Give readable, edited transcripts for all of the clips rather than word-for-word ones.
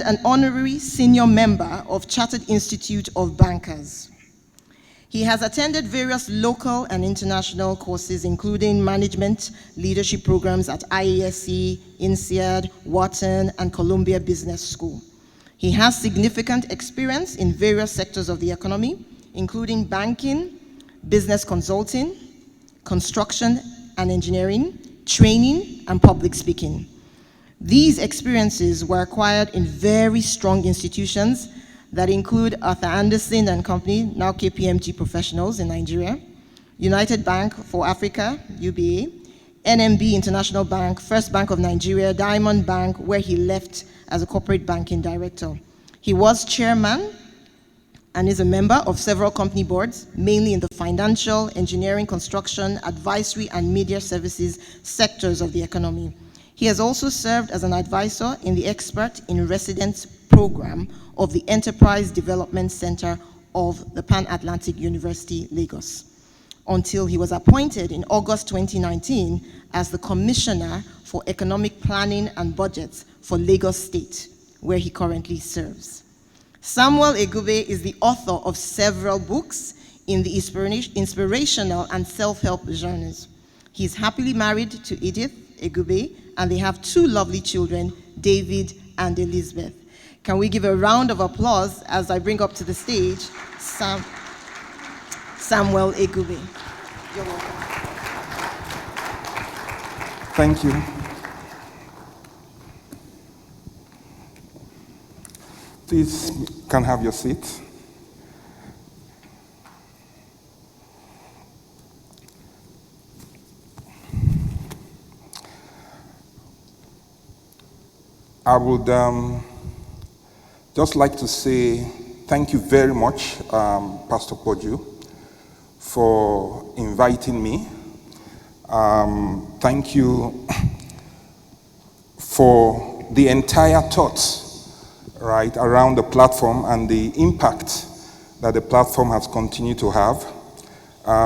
an honorary senior member of Chartered Institute of Bankers. He has attended various local and international courses, including management leadership programs at IASC, INSEAD, Wharton, and Columbia Business School. He has significant experience in various sectors of the economy, including banking, business consulting, construction and engineering, training, and public speaking. These experiences were acquired in very strong institutions that include Arthur Andersen and Company, now KPMG Professionals in Nigeria, United Bank for Africa, UBA, NMB International Bank, First Bank of Nigeria, Diamond Bank, where he left as a corporate banking director. He was chairman and is a member of several company boards, mainly in the financial, engineering, construction, advisory, and media services sectors of the economy. He has also served as an advisor in the Expert in Residence program of the Enterprise Development Center of the Pan-Atlantic University, Lagos, until he was appointed in August 2019 as the Commissioner for Economic Planning and Budgets for Lagos State, where he currently serves. Samuel Egube is the author of several books in the inspirational and self-help genres. He is happily married to Edith Egube, and they have two lovely children, David and Elizabeth. Can we give a round of applause as I bring up to the stage Samuel Egube. You're welcome. Thank you. Please, can have your seat. I would just like to say thank you very much, Pastor Poju, for inviting me. Thank you for the entire thoughts, right, around the platform and the impact that the platform has continued to have.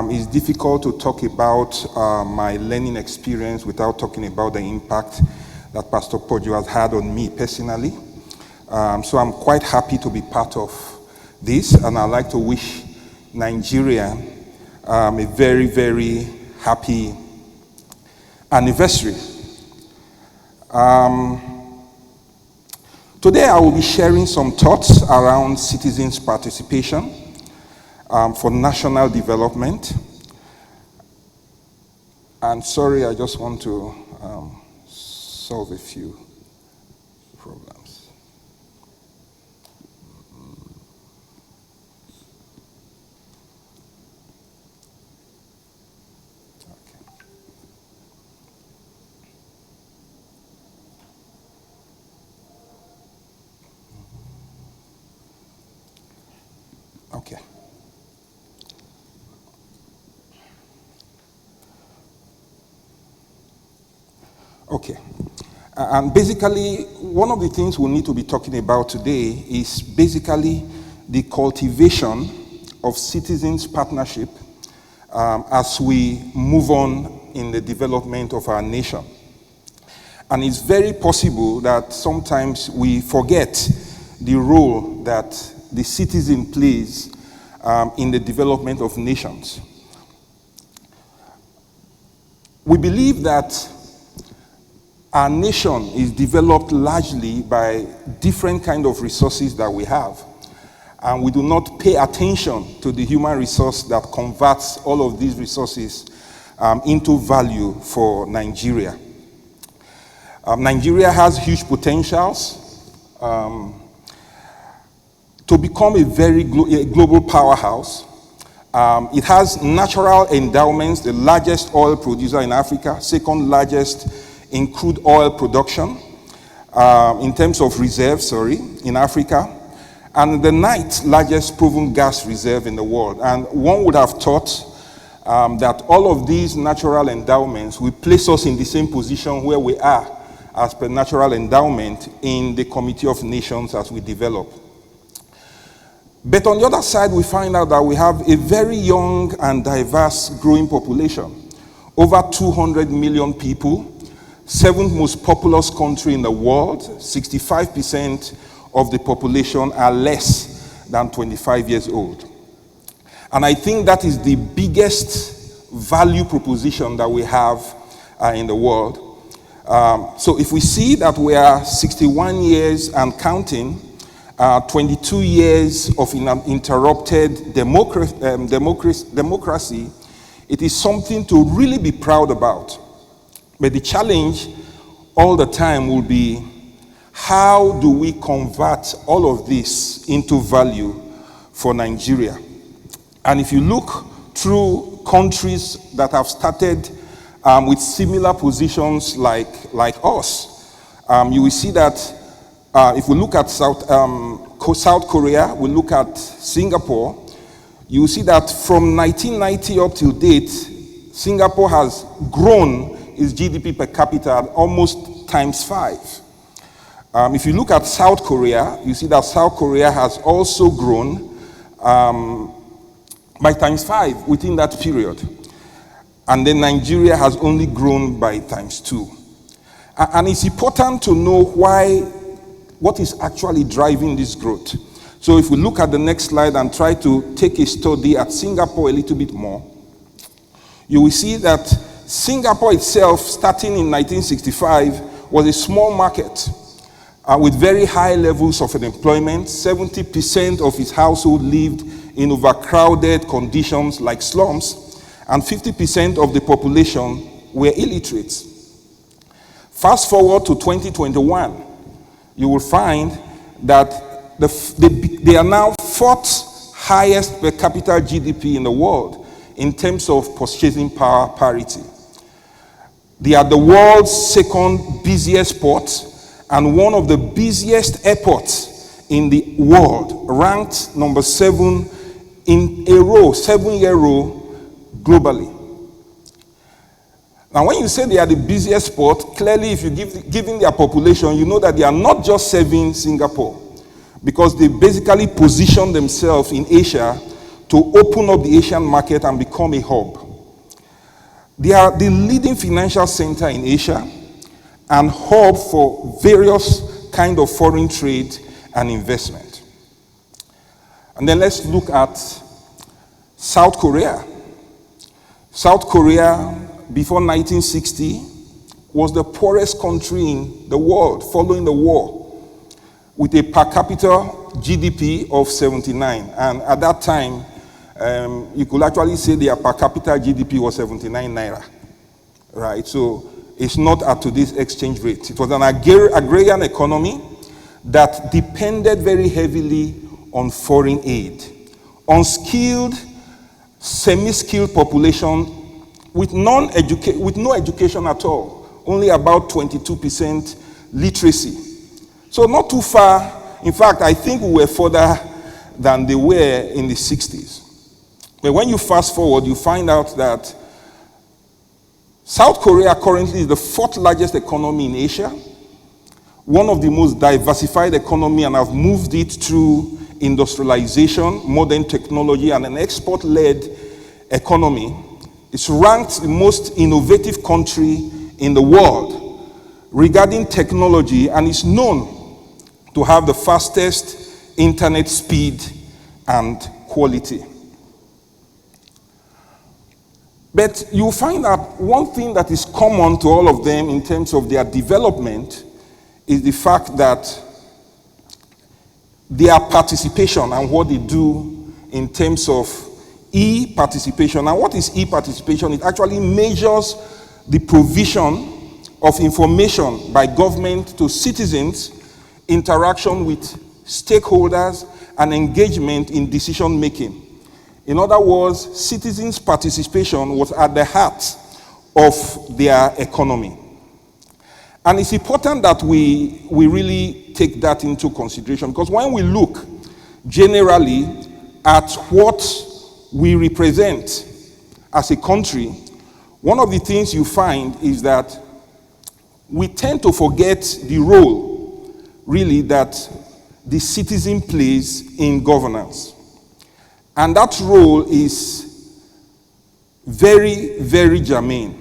It's difficult to talk about my learning experience without talking about the impact that Pastor Poju has had on me personally. So I'm quite happy to be part of this, and I'd like to wish Nigeria a very, very happy anniversary. Today I will be sharing some thoughts around citizens' participation for national development. And sorry, I just want to solve a few problems. Okay. Okay. And basically, one of the things we need to be talking about today is basically the cultivation of citizens' partnership as we move on in the development of our nation. And it's very possible that sometimes we forget the role that the citizen plays in the development of nations. We believe that our nation is developed largely by different kind of resources that we have. And we do not pay attention to the human resource that converts all of these resources into value for Nigeria. Nigeria has huge potentials to become a very global powerhouse. It has natural endowments, the largest oil producer in Africa, second largest in crude oil production, in terms of reserves, in Africa, and the 9th largest proven gas reserve in the world. And one would have thought that all of these natural endowments will place us in the same position where we are as per natural endowment in the Committee of Nations as we develop. But on the other side, we find out that we have a very young and diverse growing population. Over 200 million people, 7th most populous country in the world, 65% of the population are less than 25 years old. And I think that is the biggest value proposition that we have in the world. So if we see that we are 61 years and counting, 22 years of uninterrupted democracy, it is something to really be proud about. But the challenge all the time will be, how do we convert all of this into value for Nigeria? And if you look through countries that have started with similar positions like us, you will see that if we look at South Korea, we look at Singapore, you will see that from 1990 up till date, Singapore has grown its GDP per capita at almost times 5. If you look at South Korea, you see that South Korea has also grown by times 5 within that period. And then Nigeria has only grown by times 2. And it's important to know what is actually driving this growth. So if we look at the next slide and try to take a study at Singapore a little bit more, you will see that Singapore itself, starting in 1965, was a small market with very high levels of unemployment. 70% of its household lived in overcrowded conditions like slums, and 50% of the population were illiterate. Fast forward to 2021, you will find that they are now 4th highest per capita GDP in the world in terms of purchasing power parity. They are the world's 2nd busiest port and one of the busiest airports in the world, ranked number 7 in a row, 7-year row globally. Now, when you say they are the busiest port, clearly if you given their population, you know that they are not just serving Singapore, because they basically position themselves in Asia to open up the Asian market and become a hub. They are the leading financial center in Asia and hub for various kind of foreign trade and investment. And then let's look at South Korea. South Korea, before 1960, was the poorest country in the world following the war, with a per capita GDP of 79. And at that time, you could actually say their per capita GDP was 79 naira, right? So it's not at today's exchange rate. It was an agrarian economy that depended very heavily on foreign aid. Unskilled, semi-skilled population with no education at all, only about 22% literacy. So not too far. In fact, I think we were further than they were in the 60s. But when you fast forward, you find out that South Korea currently is the 4th largest economy in Asia, one of the most diversified economy, and have moved it through industrialization, modern technology, and an export-led economy. It's ranked the most innovative country in the world regarding technology, and is known to have the fastest internet speed and quality. But you'll find that one thing that is common to all of them in terms of their development is the fact that their participation and what they do in terms of e-participation. And what is e-participation? It actually measures the provision of information by government to citizens, interaction with stakeholders, and engagement in decision making. In other words, citizens' participation was at the heart of their economy. And it's important that we really take that into consideration, because when we look generally at what we represent as a country, one of the things you find is that we tend to forget the role, really, that the citizen plays in governance. And that role is very, very germane.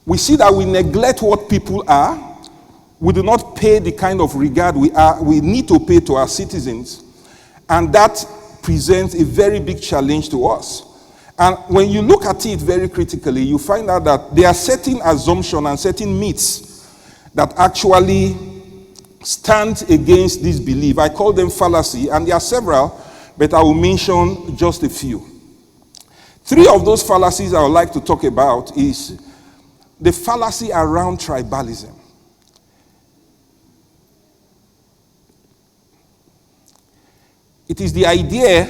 We see that we neglect what people are, We do not pay the kind of regard we need to pay to our citizens. And that presents a very big challenge to us. And when you look at it very critically, you find out that there are certain assumptions and certain myths that actually stand against this belief. I call them fallacy, and there are several, but I will mention just a few. 3 of those fallacies I would like to talk about is the fallacy around tribalism. It is the idea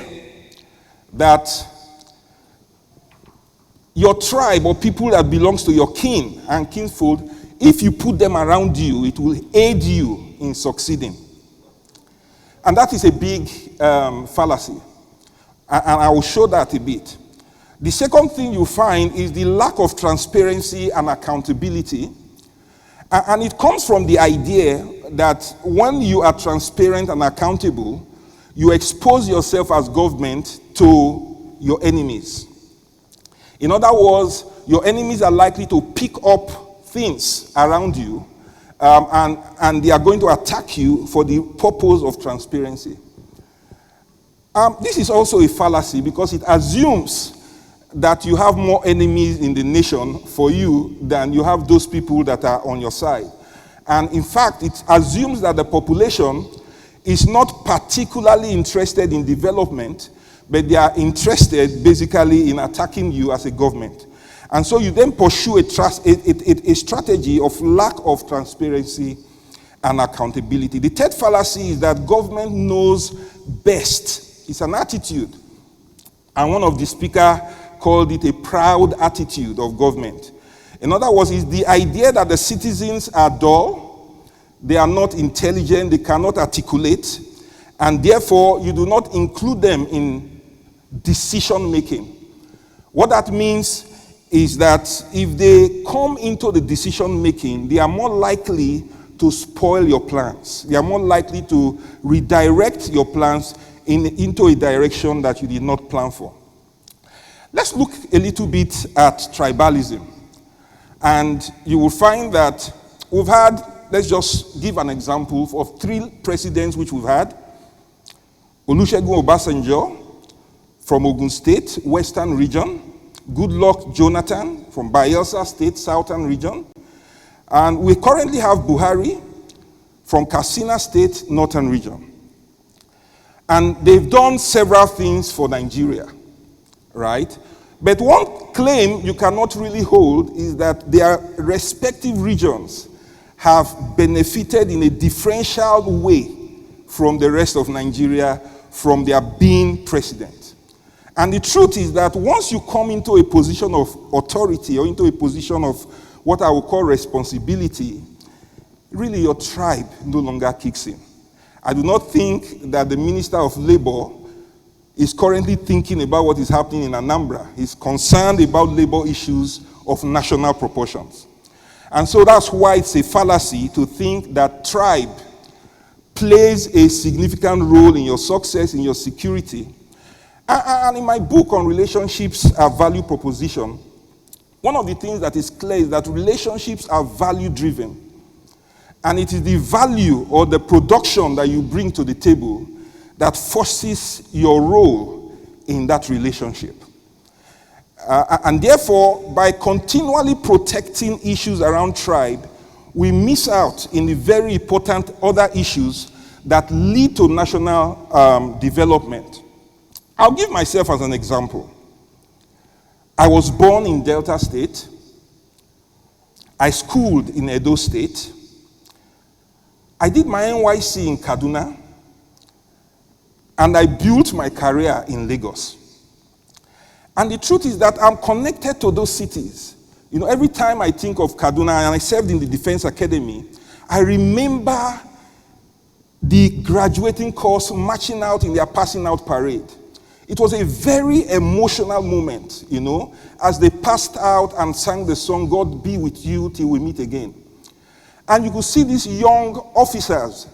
that your tribe or people that belongs to your kin and kinfold, if you put them around you, it will aid you in succeeding. And that is a big fallacy. And I will show that a bit. The second thing you find is the lack of transparency and accountability. And it comes from the idea that when you are transparent and accountable, you expose yourself as government to your enemies. In other words, your enemies are likely to pick up things around you, and they are going to attack you for the purpose of transparency. This is also a fallacy because it assumes that you have more enemies in the nation for you than you have those people that are on your side. And in fact, it assumes that the population is not particularly interested in development, but they are interested basically in attacking you as a government. And so you then pursue a strategy of lack of transparency and accountability. The third fallacy is that government knows best. It's an attitude. And one of the speakers called it a proud attitude of government. In other words, it's the idea that the citizens are dull, they are not intelligent, they cannot articulate, and therefore you do not include them in decision making. What that means is that if they come into the decision making, they are more likely to spoil your plans. They are more likely to redirect your plans into a direction that you did not plan for. Let's look a little bit at tribalism. And you will find that we've had, let's just give an example of 3 presidents which we've had. Olusegun Obasanjo from Ogun State, Western Region. Goodluck Jonathan from Bayelsa State, Southern Region. And we currently have Buhari from Katsina State, Northern Region. And they've done several things for Nigeria, right? But one claim you cannot really hold is that their respective regions have benefited in a differential way from the rest of Nigeria from their being president. And the truth is that once you come into a position of authority or into a position of what I would call responsibility, really your tribe no longer kicks in. I do not think that the Minister of Labor is currently thinking about what is happening in Anambra. He's concerned about labor issues of national proportions. And so that's why it's a fallacy to think that tribe plays a significant role in your success, in your security. And in my book on relationships are value proposition, one of the things that is clear is that relationships are value driven. And it is the value or the production that you bring to the table that forces your role in that relationship. And therefore, by continually protecting issues around tribe, we miss out in the very important other issues that lead to national development. I'll give myself as an example. I was born in Delta State. I schooled in Edo State. I did my NYC in Kaduna. And I built my career in Lagos. And the truth is that I'm connected to those cities. You know, every time I think of Kaduna, and I served in the Defense Academy, I remember the graduating course marching out in their passing out parade. It was a very emotional moment, you know, as they passed out and sang the song, God be with you till we meet again. And you could see these young officers.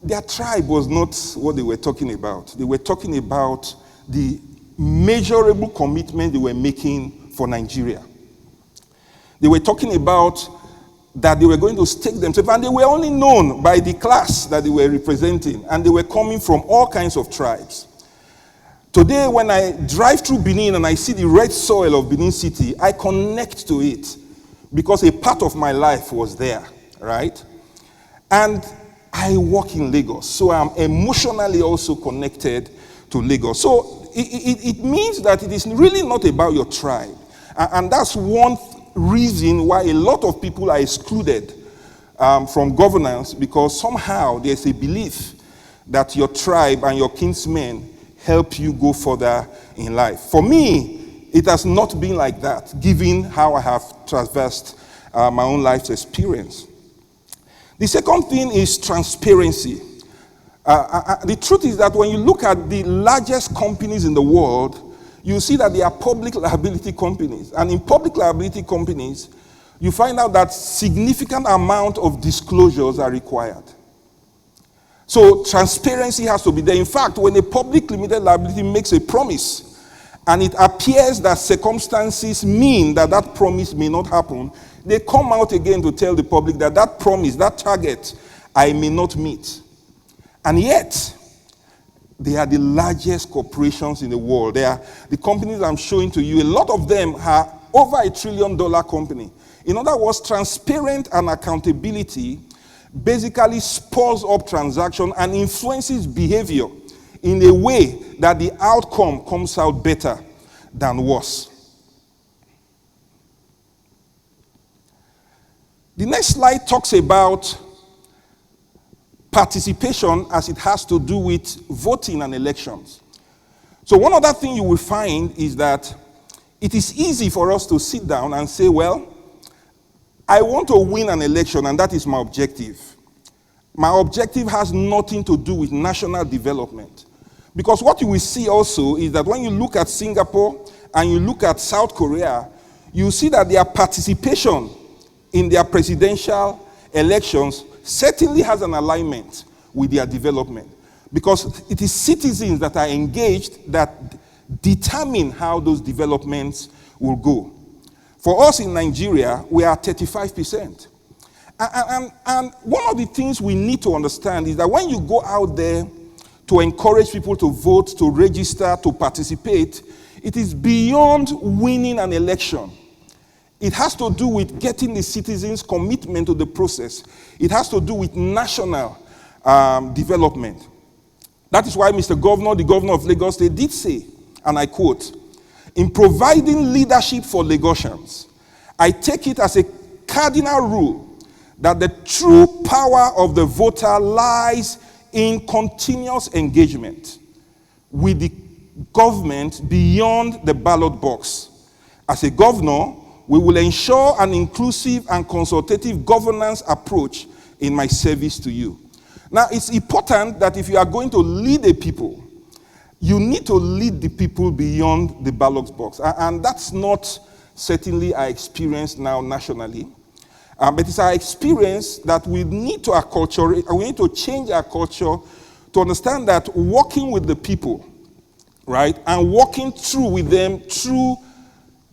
Their tribe was not what they were talking about. They were talking about the measurable commitment they were making for Nigeria. They were talking about that they were going to stake themselves, and they were only known by the class that they were representing, and they were coming from all kinds of tribes. Today, when I drive through Benin and I see the red soil of Benin City, I connect to it because a part of my life was there, right? And I work in Lagos, so I'm emotionally also connected to Lagos. So it means that it is really not about your tribe. And that's one reason why a lot of people are excluded from governance, because somehow there's a belief that your tribe and your kinsmen help you go further in life. For me, it has not been like that, given how I have traversed my own life's experience. The second thing is transparency. The truth is that when you look at the largest companies in the world, you see that they are public liability companies. And in public liability companies, you find out that significant amount of disclosures are required. So transparency has to be there. In fact, when a public limited liability makes a promise, and it appears that circumstances mean that that promise may not happen, they come out again to tell the public that that promise, that target, I may not meet. And yet, they are the largest corporations in the world. They are the companies I'm showing to you. A lot of them are over $1 trillion company. In other words, transparent and accountability basically spurs up transaction and influences behavior in a way that the outcome comes out better than worse. The next slide talks about participation as it has to do with voting and elections. So one other thing you will find is that it is easy for us to sit down and say, well, I want to win an election and that is my objective. My objective has nothing to do with national development. Because what you will see also is that when you look at Singapore and you look at South Korea, you see that their participation in their presidential elections certainly has an alignment with their development, because it is citizens that are engaged that determine how those developments will go. For us in Nigeria, we are 35%. And one of the things we need to understand is that when you go out there to encourage people to vote, to register, to participate, it is beyond winning an election. It has to do with getting the citizens' commitment to the process. It has to do with national development. That is why Mr. Governor, the governor of Lagos, they did say, and I quote, "In providing leadership for Lagosians, I take it as a cardinal rule that the true power of the voter lies in continuous engagement with the government beyond the ballot box. As a governor, we will ensure an inclusive and consultative governance approach in my service to you." Now, it's important that if you are going to lead a people, you need to lead the people beyond the ballot box. And that's not certainly our experience now nationally. But it's our experience that we need to acculturate, we need to change our culture to understand that working with the people, right, and working through with them through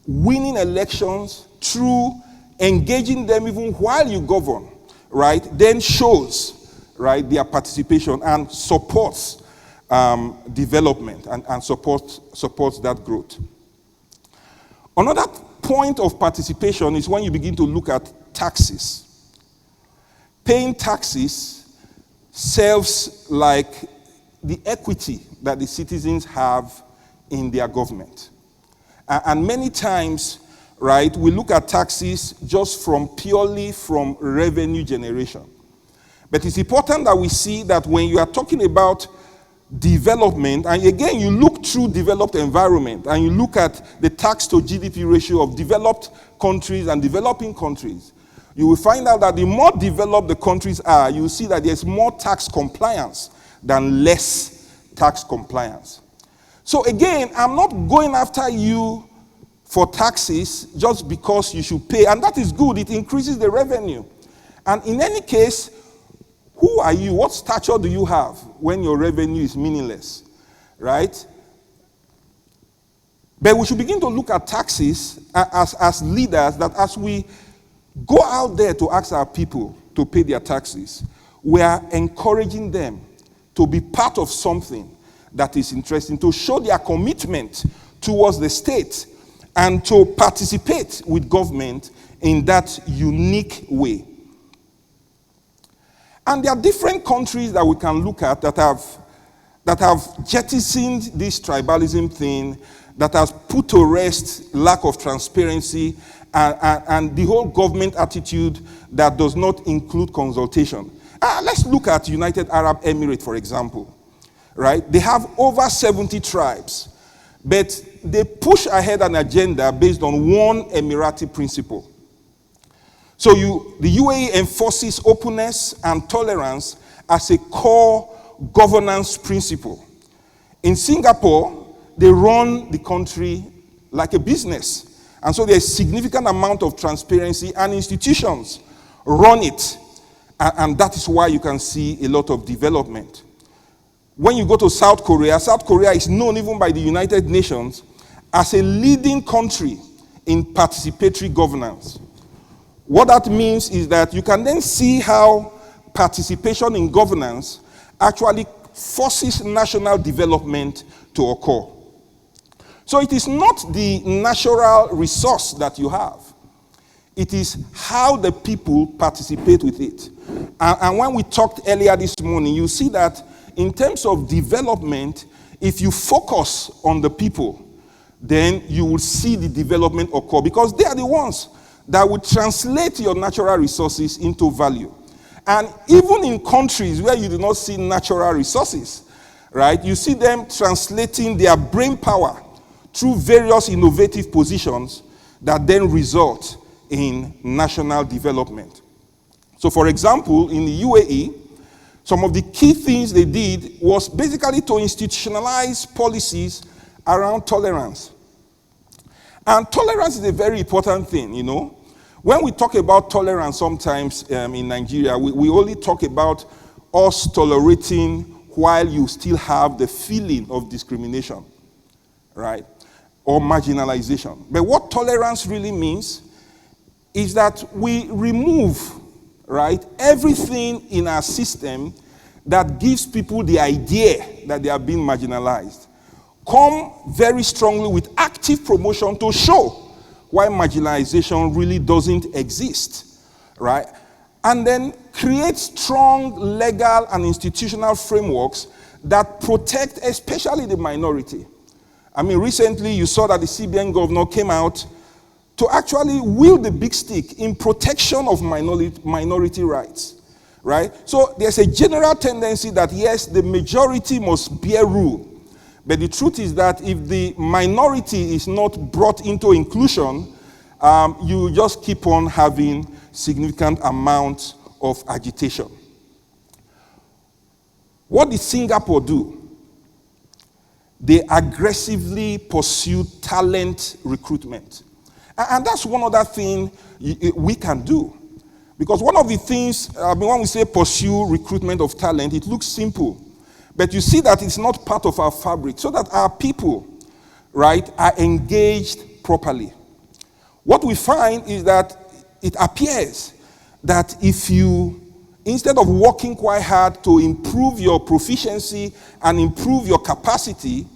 winning elections, through engaging them even while you govern, right, then shows, right, their participation and supports development and supports that growth. Another point of participation is when you begin to look at taxes. Paying taxes serves like the equity that the citizens have in their government. And many times, right, we look at taxes just purely from revenue generation. But it's important that we see that when you are talking about development, and again, you look through developed environment, and you look at the tax to GDP ratio of developed countries and developing countries, you will find out that the more developed the countries are, you will see that there's more tax compliance than less tax compliance. So again, I'm not going after you for taxes just because you should pay, and that is good, it increases the revenue. And in any case, who are you? What stature do you have when your revenue is meaningless, right? But we should begin to look at taxes as leaders, that as we go out there to ask our people to pay their taxes. We are encouraging them to be part of something that is interesting, to show their commitment towards the state and to participate with government in that unique way. And there are different countries that we can look at that have jettisoned this tribalism thing, that has put to rest lack of transparency and the whole government attitude that does not include consultation. Let's look at United Arab Emirates, for example. Right? They have over 70 tribes, but they push ahead an agenda based on one Emirati principle. So the UAE enforces openness and tolerance as a core governance principle. In Singapore, they run the country like a business. And so there's a significant amount of transparency, and institutions run it. And that is why you can see a lot of development. When you go to South Korea is known even by the United Nations as a leading country in participatory governance. What that means is that you can then see how participation in governance actually forces national development to occur. So it is not the natural resource that you have. It is how the people participate with it. And when we talked earlier this morning, you see that in terms of development, if you focus on the people, then you will see the development occur, because they are the ones that will translate your natural resources into value. And even in countries where you do not see natural resources, right, you see them translating their brain power through various innovative positions that then result in national development. So, for example, in the UAE, some of the key things they did was basically to institutionalize policies around tolerance. And tolerance is a very important thing, you know. When we talk about tolerance sometimes in Nigeria, we only talk about us tolerating while you still have the feeling of discrimination, right? Or marginalization. But what tolerance really means is that we remove, right, everything in our system that gives people the idea that they are being marginalized. Come very strongly with active promotion to show why marginalization really doesn't exist, right? And then create strong legal and institutional frameworks that protect especially the minority. I mean, recently you saw that the CBN governor came out to actually wield the big stick in protection of minority rights, right? So there's a general tendency that, yes, the majority must bear rule. But the truth is that if the minority is not brought into inclusion, you just keep on having significant amounts of agitation. What did Singapore do? They aggressively pursued talent recruitment. And that's one other thing we can do. Because one of the things, when we say pursue recruitment of talent, it looks simple. But you see that it's not part of our fabric, so that our people, right, are engaged properly. What we find is that it appears that if you, instead of working quite hard to improve your proficiency and improve your capacity,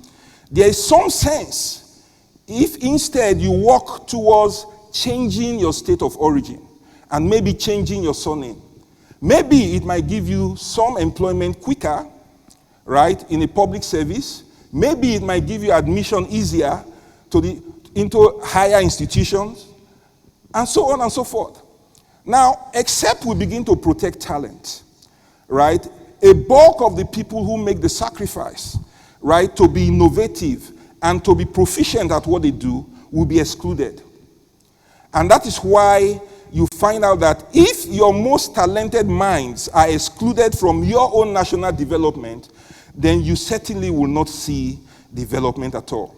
there is some sense if instead you work towards changing your state of origin and maybe changing your surname. Maybe it might give you some employment quicker, right, in a public service. Maybe it might give you admission easier into higher institutions, and so on and so forth. Now, except we begin to protect talent, right, a bulk of the people who make the sacrifice, right, to be innovative and to be proficient at what they do will be excluded. And that is why you find out that if your most talented minds are excluded from your own national development, then you certainly will not see development at all.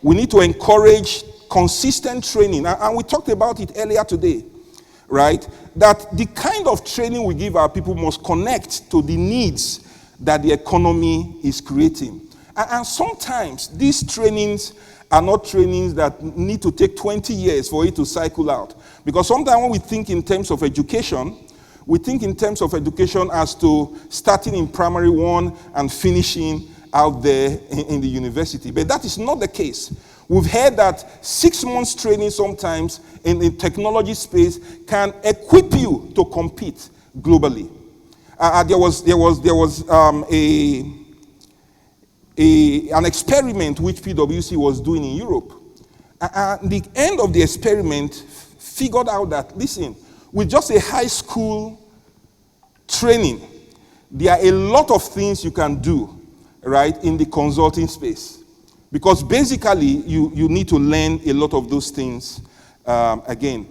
We need to encourage consistent training, and we talked about it earlier today, right? That the kind of training we give our people must connect to the needs that the economy is creating. And sometimes these trainings are not trainings that need to take 20 years for it to cycle out. Because sometimes when we think in terms of education, we think in terms of education as to starting in primary one and finishing out there in the university. But that is not the case. We've heard that 6 months training sometimes in the technology space can equip you to compete globally. There was an experiment which PwC was doing in Europe. The end of the experiment figured out that, listen, with just a high school training, there are a lot of things you can do, right, in the consulting space. Because basically, you need to learn a lot of those things again.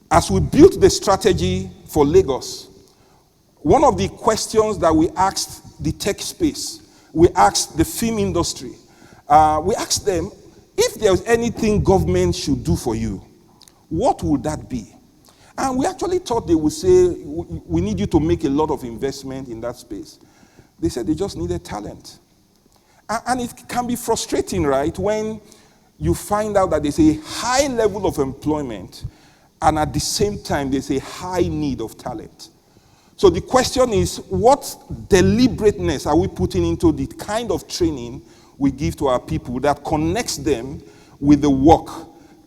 As we built the strategy for Lagos, one of the questions that we asked the tech space, we asked the film industry, we asked them, if there's anything government should do for you, what would that be? And we actually thought they would say, we need you to make a lot of investment in that space. They said they just needed talent. And it can be frustrating, right, when you find out that there's a high level of employment and at the same time there's a high need of talent. So the question is, what deliberateness are we putting into the kind of training we give to our people that connects them with the work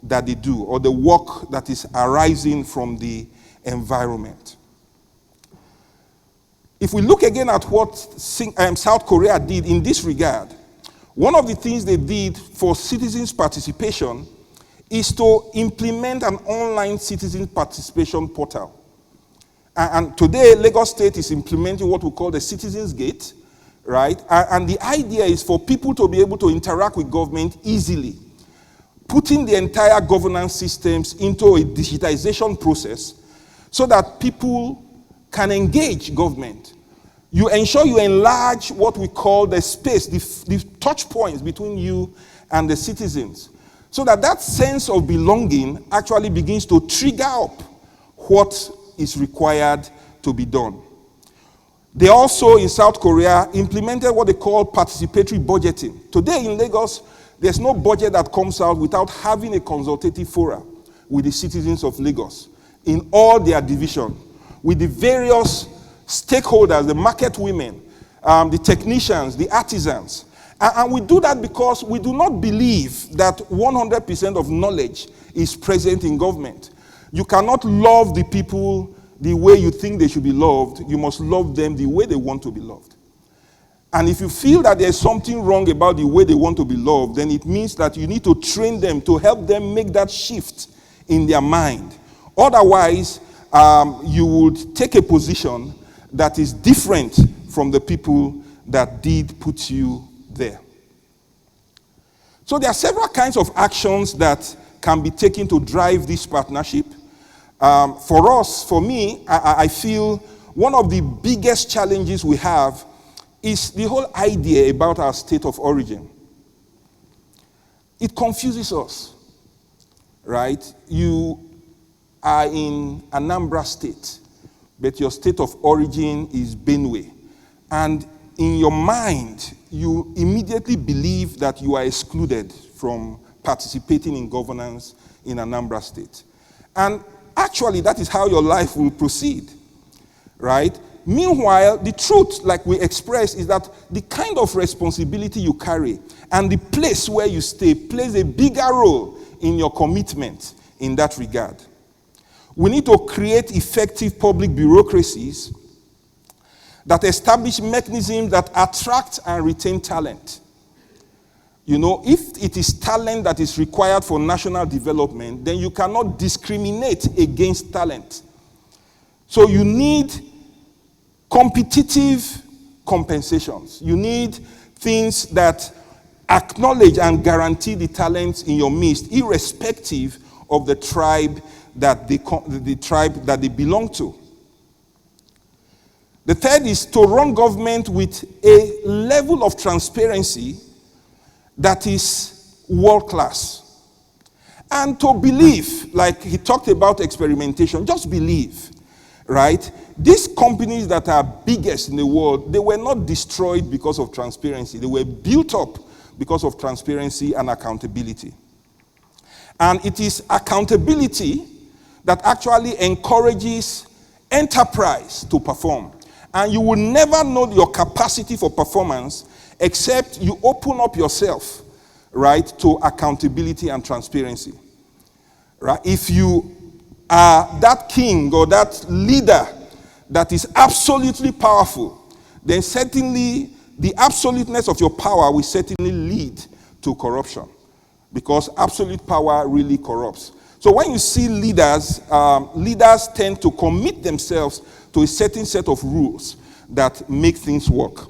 that they do or the work that is arising from the environment? If we look again at what South Korea did in this regard, one of the things they did for citizens' participation is to implement an online citizen participation portal. And today, Lagos State is implementing what we call the Citizens Gate, right? And the idea is for people to be able to interact with government easily, putting the entire governance systems into a digitization process so that people can engage government. You ensure you enlarge what we call the space, the touch points between you and the citizens, so that that sense of belonging actually begins to trigger up what is required to be done. They also, in South Korea, implemented what they call participatory budgeting. Today in Lagos, there's no budget that comes out without having a consultative forum with the citizens of Lagos in all their divisions, with the various stakeholders, the market women, the technicians, the artisans. And we do that because we do not believe that 100% of knowledge is present in government. You cannot love the people the way you think they should be loved. You must love them the way they want to be loved. And if you feel that there's something wrong about the way they want to be loved, then it means that you need to train them to help them make that shift in their mind. Otherwise, you would take a position that is different from the people that did put you there. So there are several kinds of actions that can be taken to drive this partnership. For me, I feel one of the biggest challenges we have is the whole idea about our state of origin. It confuses us, right? You are in Anambra State, but your state of origin is Benue. And in your mind, you immediately believe that you are excluded from participating in governance in Anambra State. And actually, that is how your life will proceed, right? Meanwhile, the truth, like we expressed, is that the kind of responsibility you carry and the place where you stay plays a bigger role in your commitment in that regard. We need to create effective public bureaucracies that establish mechanisms that attract and retain talent. You know, if it is talent that is required for national development, then you cannot discriminate against talent. So you need competitive compensations. You need things that acknowledge and guarantee the talents in your midst, irrespective of the tribe that they belong to. The third is to run government with a level of transparency that is world-class. And to believe, like he talked about experimentation, just believe, right? These companies that are biggest in the world, they were not destroyed because of transparency. They were built up because of transparency and accountability. And it is accountability that actually encourages enterprise to perform. And you will never know your capacity for performance except you open up yourself, right, to accountability and transparency. Right? If you are that king or that leader that is absolutely powerful, then certainly the absoluteness of your power will certainly lead to corruption, because absolute power really corrupts. So when you see leaders, leaders tend to commit themselves to a certain set of rules that make things work.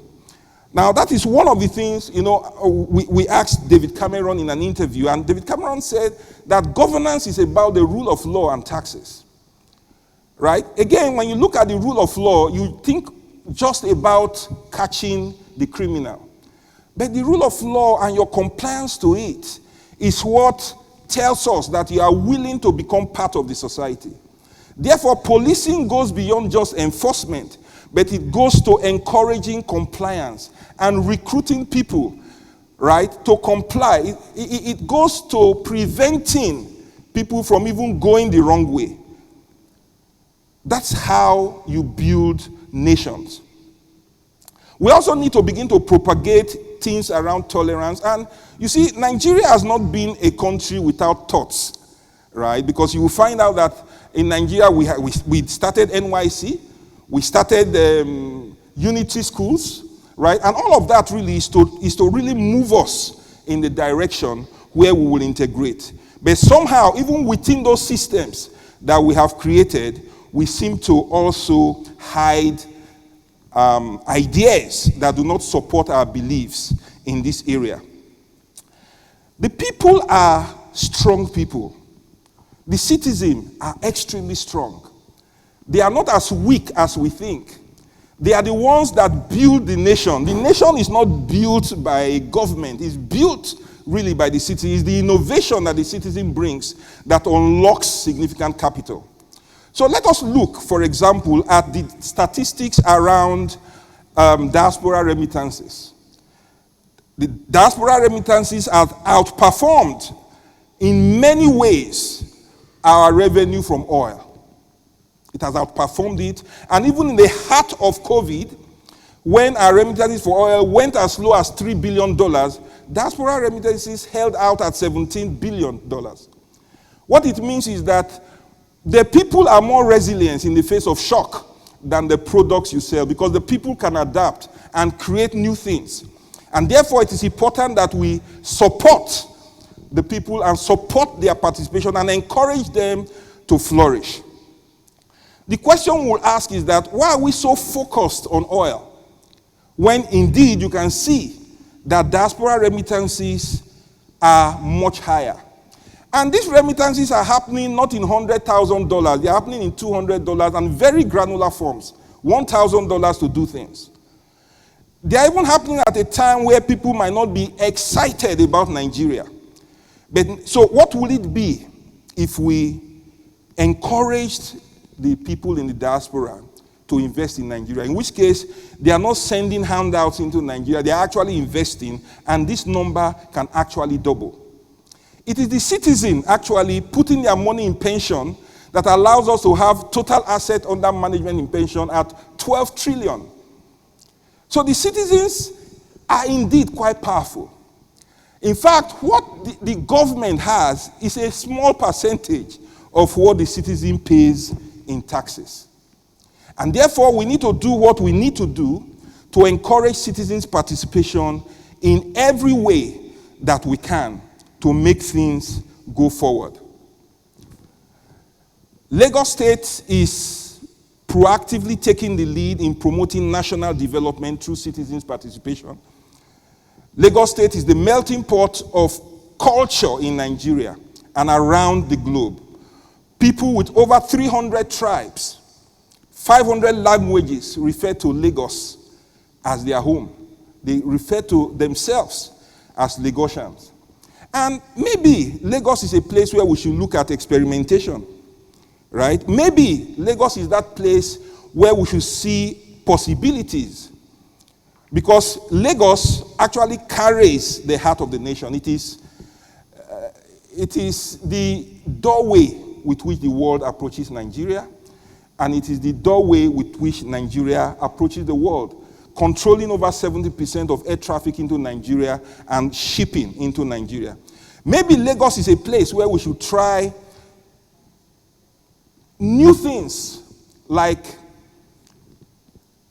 Now, that is one of the things, we asked David Cameron in an interview, and David Cameron said that governance is about the rule of law and taxes. Right? Again, when you look at the rule of law, you think just about catching the criminal. But the rule of law and your compliance to it is what tells us that you are willing to become part of the society. Therefore, policing goes beyond just enforcement, but it goes to encouraging compliance and recruiting people, right, to comply. It goes to preventing people from even going the wrong way. That's how you build nations. We also need to begin to propagate things around tolerance. And you see, Nigeria has not been a country without thoughts, right? Because you will find out that in Nigeria, we started NYC, we started unity schools, right? And all of that really is to really move us in the direction where we will integrate. But somehow, even within those systems that we have created, we seem to also hide ideas that do not support our beliefs in this area. The people are strong people. The citizens are extremely strong. They are not as weak as we think. They are the ones that build the nation. The nation is not built by a government. It's built really by the citizens. It's the innovation that the citizen brings that unlocks significant capital. So let us look, for example, at the statistics around diaspora remittances. The diaspora remittances have outperformed in many ways our revenue from oil. It has outperformed it. And even in the heart of COVID, when our remittances for oil went as low as $3 billion, diaspora remittances held out at $17 billion. What it means is that the people are more resilient in the face of shock than the products you sell, because the people can adapt and create new things. And therefore, it is important that we support the people and support their participation and encourage them to flourish. The question we'll ask is that, why are we so focused on oil when indeed you can see that diaspora remittances are much higher? And these remittances are happening not in $100,000, they're happening in $200 and very granular forms, $1,000 to do things. They're even happening at a time where people might not be excited about Nigeria. But so what will it be if we encouraged the people in the diaspora to invest in Nigeria? In which case, they are not sending handouts into Nigeria, they are actually investing, and this number can actually double. It is the citizen actually putting their money in pension that allows us to have total asset under management in pension at 12 trillion. So the citizens are indeed quite powerful. In fact, what the government has is a small percentage of what the citizen pays in taxes. And therefore, we need to do what we need to do to encourage citizens' participation in every way that we can to make things go forward. Lagos State is proactively taking the lead in promoting national development through citizens' participation. Lagos State is the melting pot of culture in Nigeria and around the globe. People with over 300 tribes, 500 languages refer to Lagos as their home. They refer to themselves as Lagosians. And maybe Lagos is a place where we should look at experimentation. right? Maybe Lagos is that place where we should see possibilities, because Lagos actually carries the heart of the nation. It is the doorway with which the world approaches Nigeria, and it is the doorway with which Nigeria approaches the world, controlling over 70% of air traffic into Nigeria and shipping into Nigeria. Maybe Lagos is a place where we should try new things, like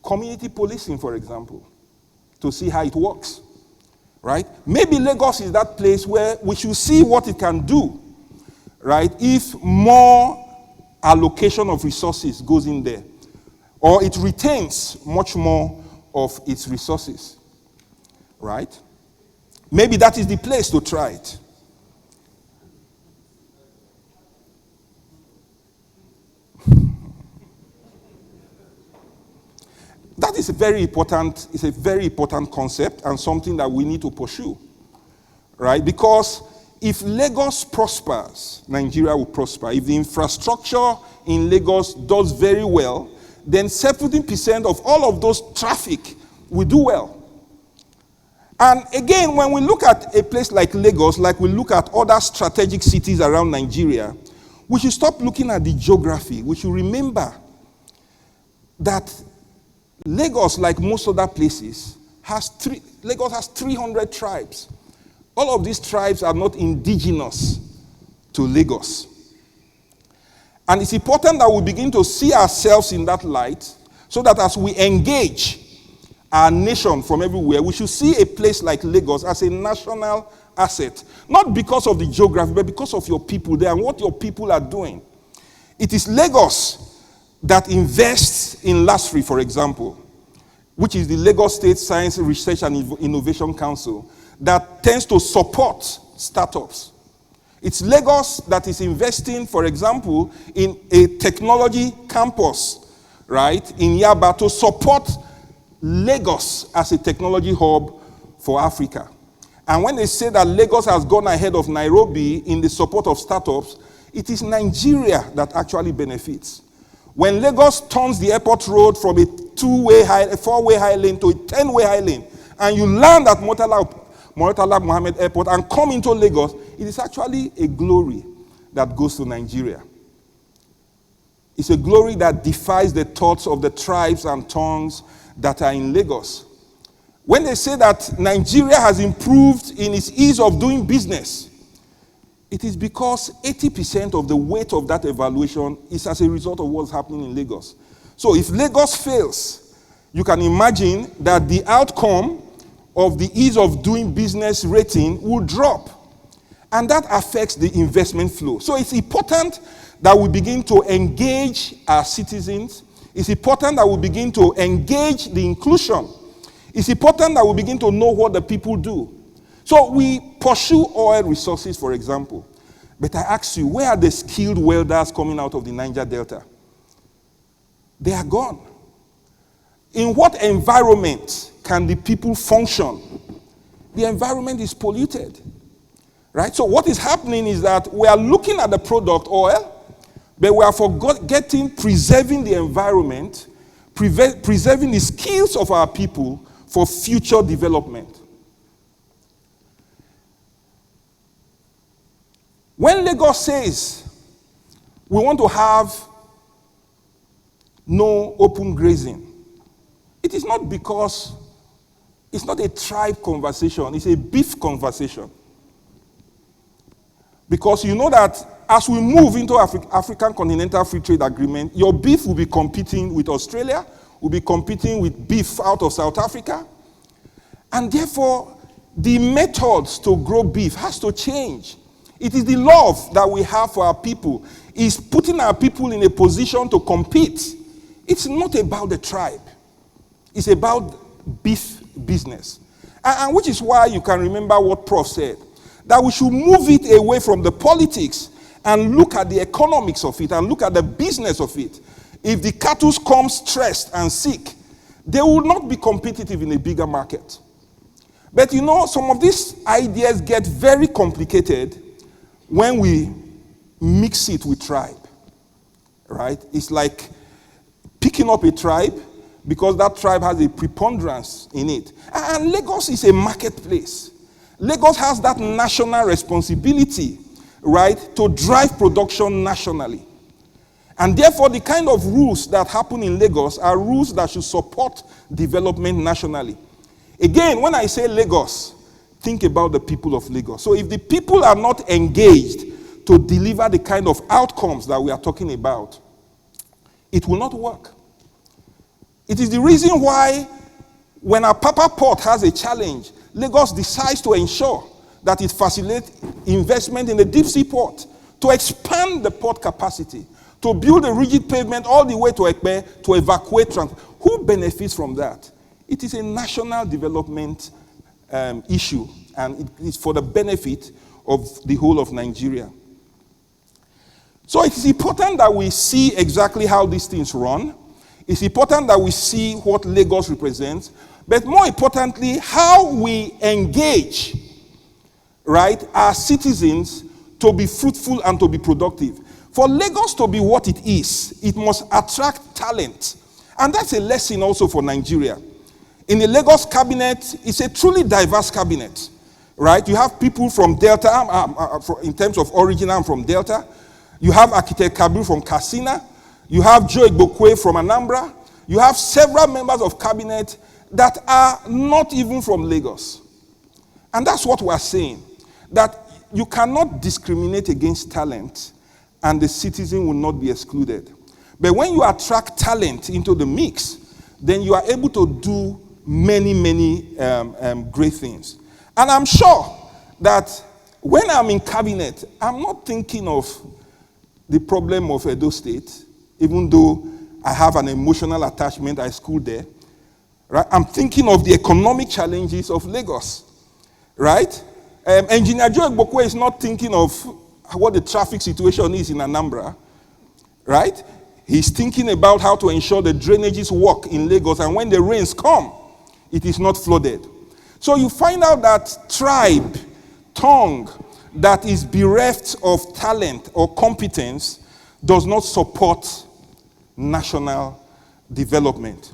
community policing, for example, to see how it works, right? Maybe Lagos is that place where we should see what it can do, right, if more allocation of resources goes in there, or it retains much more of its resources, right? Maybe that is the place to try it. That is a very important concept, and something that we need to pursue, right? Because if Lagos prospers, Nigeria will prosper. If the infrastructure in Lagos does very well, then 70% of all of those traffic will do well. And again, when we look at a place like Lagos, like we look at other strategic cities around Nigeria, we should stop looking at the geography. We should remember that Lagos, like most other places, Lagos has 300 tribes. All of these tribes are not indigenous to Lagos. And it's important that we begin to see ourselves in that light, so that as we engage our nation from everywhere, we should see a place like Lagos as a national asset. Not because of the geography, but because of your people there and what your people are doing. It is Lagos that invests in LASRI, for example, which is the Lagos State Science Research and Innovation Council, that tends to support startups. It's Lagos that is investing, for example, in a technology campus, right, in Yaba, to support Lagos as a technology hub for Africa. And when they say that Lagos has gone ahead of Nairobi in the support of startups, it is Nigeria that actually benefits. When Lagos turns the airport road from a four-way high lane to a 10-way high lane, and you land at Murtala Mohammed Airport and come into Lagos, it is actually a glory that goes to Nigeria. It's a glory that defies the thoughts of the tribes and tongues that are in Lagos. When they say that Nigeria has improved in its ease of doing business, it is because 80% of the weight of that evaluation is as a result of what's happening in Lagos. So if Lagos fails, you can imagine that the outcome of the ease of doing business rating will drop. And that affects the investment flow. So it's important that we begin to engage our citizens. It's important that we begin to engage the inclusion. It's important that we begin to know what the people do. So we pursue oil resources, for example. But I ask you, where are the skilled welders coming out of the Niger Delta? They are gone. In what environment can the people function? The environment is polluted. Right? So what is happening is that we are looking at the product oil, but we are forgetting preserving the environment, preserving the skills of our people for future development. When Lagos says we want to have no open grazing, it is not because it's not a tribe conversation, it's a beef conversation. Because you know that as we move into African Continental Free Trade Agreement, your beef will be competing with Australia, will be competing with beef out of South Africa. And therefore, the methods to grow beef has to change. It is the love that we have for our people is putting our people in a position to compete. It's not about the tribe. It's about beef business. And which is why you can remember what Prof said, that we should move it away from the politics and look at the economics of it and look at the business of it. If the cattle come stressed and sick, they will not be competitive in a bigger market. But you know, some of these ideas get very complicated when we mix it with tribe. right? It's like picking up a tribe because that tribe has a preponderance in it. And Lagos is a marketplace. Lagos has that national responsibility, right, to drive production nationally. And therefore, the kind of rules that happen in Lagos are rules that should support development nationally. Again, when I say Lagos, think about the people of Lagos. So if the people are not engaged to deliver the kind of outcomes that we are talking about, it will not work. It is the reason why when Apapa Port has a challenge, Lagos decides to ensure that it facilitates investment in the deep sea port to expand the port capacity, to build a rigid pavement all the way to Ekpe to evacuate transport. Who benefits from that? It is a national development issue, and it is for the benefit of the whole of Nigeria. So it is important that we see exactly how these things run. It's important that we see what Lagos represents, but more importantly, how we engage, right, our citizens to be fruitful and to be productive. For Lagos to be what it is, it must attract talent. And that's a lesson also for Nigeria. In the Lagos cabinet, it's a truly diverse cabinet, right? You have people from Delta, in terms of origin, I'm from Delta. You have Architect Kabir from Katsina. You have Joe Egube from Anambra. You have several members of cabinet that are not even from Lagos. And that's what we're saying, that you cannot discriminate against talent and the citizen will not be excluded. But when you attract talent into the mix, then you are able to do many, many great things. And I'm sure that when I'm in cabinet, I'm not thinking of the problem of Edo State, even though I have an emotional attachment, I schooled there. Right? I'm thinking of the economic challenges of Lagos. Right? Engineer Joe Egube is not thinking of what the traffic situation is in Anambra. Right? He's thinking about how to ensure the drainages work in Lagos, and when the rains come, it is not flooded. So you find out that tribe, tongue, that is bereft of talent or competence does not support national development.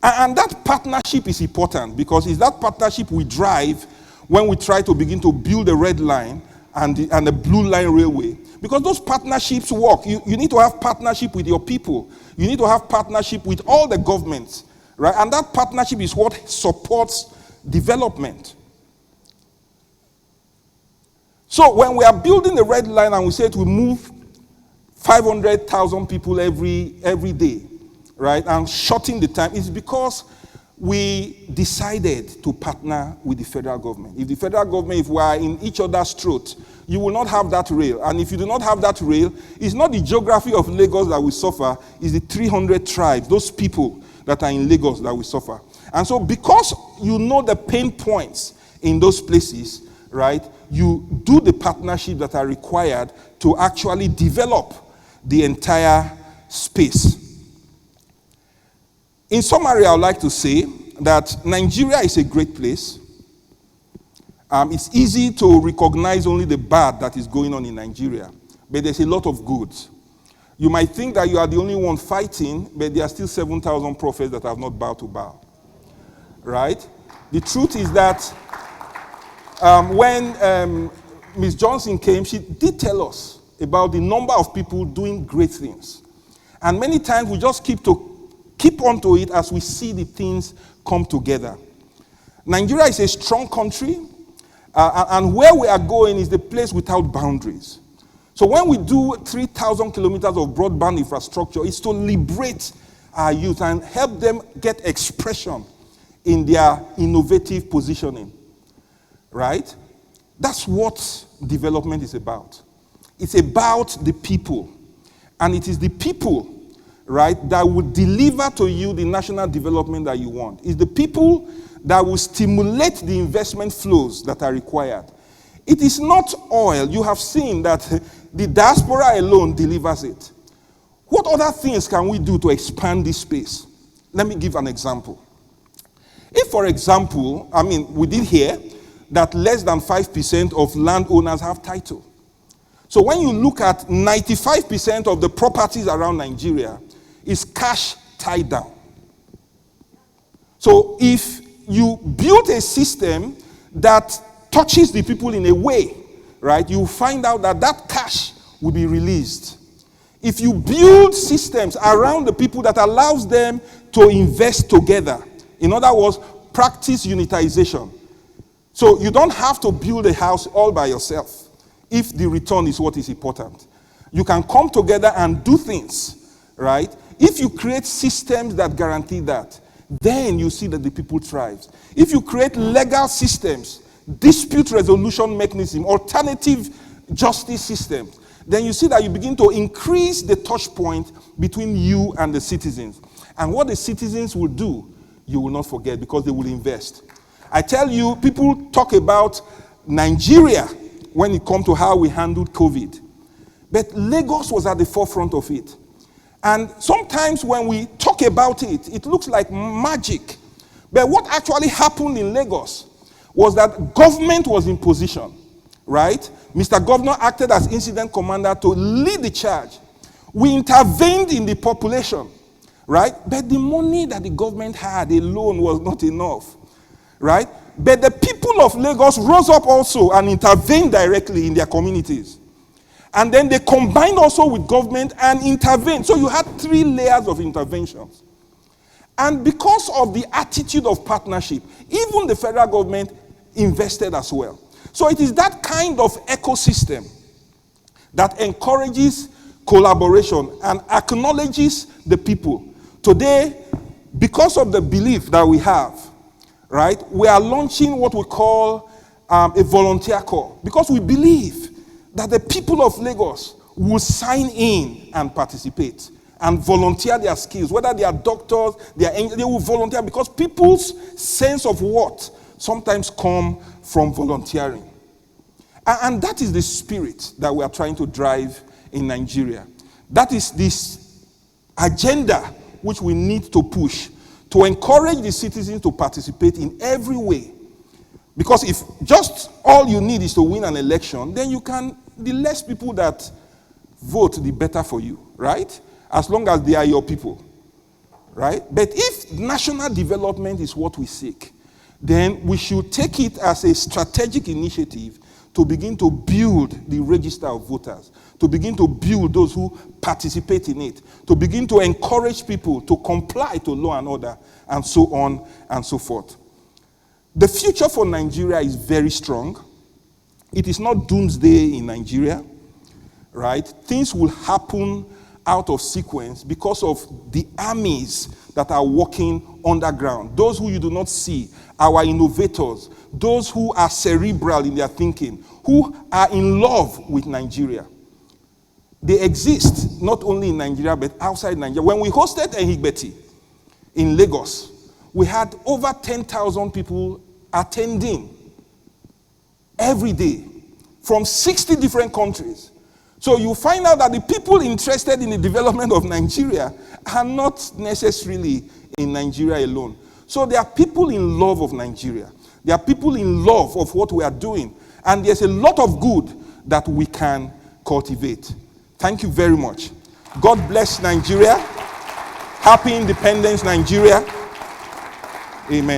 And that partnership is important because it's that partnership we drive when we try to begin to build a red line and the blue line railway. Because those partnerships work. You need to have partnership with your people. You need to have partnership with all the governments. Right? And that partnership is what supports development. So when we are building the red line and we say we move 500,000 people every day, right, and shorten the time, it's because we decided to partner with the federal government. If the federal government, if we are in each other's throat, you will not have that rail. And if you do not have that rail, it's not the geography of Lagos that will suffer, it's the 300 tribes, those people that are in Lagos that will suffer. And so because you know the pain points in those places, right, you do the partnership that are required to actually develop the entire space. In summary, I would like to say that Nigeria is a great place. It's easy to recognize only the bad that is going on in Nigeria, but there's a lot of good. You might think that you are the only one fighting, but there are still 7,000 prophets that have not bowed to Baal. Right? The truth is that when Ms. Johnson came, she did tell us about the number of people doing great things. And many times we just keep on to it as we see the things come together. Nigeria is a strong country, and where we are going is the place without boundaries. So when we do 3,000 kilometers of broadband infrastructure, it's to liberate our youth and help them get expression in their innovative positioning. Right? That's what development is about. It's about the people. And it is the people, right, that will deliver to you the national development that you want. It's the people that will stimulate the investment flows that are required. It is not oil. You have seen that the diaspora alone delivers it. What other things can we do to expand this space? Let me give an example. If, for example, we did hear that less than 5% of landowners have title. So when you look at 95% of the properties around Nigeria is cash tied down. So if you build a system that touches the people in a way, right, you find out that that cash will be released. If you build systems around the people that allows them to invest together, in other words, practice unitization. So you don't have to build a house all by yourself if the return is what is important. You can come together and do things, right? If you create systems that guarantee that, then you see that the people thrive. If you create legal systems, dispute resolution mechanism, alternative justice systems, then you see that you begin to increase the touch point between you and the citizens. And what the citizens will do, you will not forget because they will invest. I tell you, people talk about Nigeria when it comes to how we handled COVID. But Lagos was at the forefront of it. And sometimes when we talk about it, it looks like magic. But what actually happened in Lagos was that government was in position, right? Mr. Governor acted as incident commander to lead the charge. We intervened in the population, right? But the money that the government had alone was not enough, right? But the people of Lagos rose up also and intervened directly in their communities. And then they combined also with government and intervened. So you had 3 layers of interventions. And because of the attitude of partnership, even the federal government invested as well. So it is that kind of ecosystem that encourages collaboration and acknowledges the people. Today, because of the belief that we have, right, we are launching what we call a volunteer corps. Because we believe that the people of Lagos will sign in and participate and volunteer their skills. Whether they are doctors, they will volunteer because people's sense of worth sometimes come from volunteering. And that is the spirit that we are trying to drive in Nigeria. That is this agenda which we need to push to encourage the citizens to participate in every way. Because if just all you need is to win an election, then the less people that vote, the better for you, right? As long as they are your people, right? But if national development is what we seek, then we should take it as a strategic initiative to begin to build the register of voters, to begin to build those who participate in it, to begin to encourage people to comply to law and order, and so on and so forth. The future for Nigeria is very strong. It is not doomsday in Nigeria, right? Things will happen out of sequence because of the armies that are working underground. Those who you do not see, our innovators, those who are cerebral in their thinking, who are in love with Nigeria. They exist not only in Nigeria but outside Nigeria. When we hosted Egube in Lagos, we had over 10,000 people attending every day from 60 different countries. So you find out that the people interested in the development of Nigeria are not necessarily in Nigeria alone. So there are people in love of Nigeria. There are people in love of what we are doing. And there's a lot of good that we can cultivate. Thank you very much. God bless Nigeria. Happy Independence, Nigeria. Amen.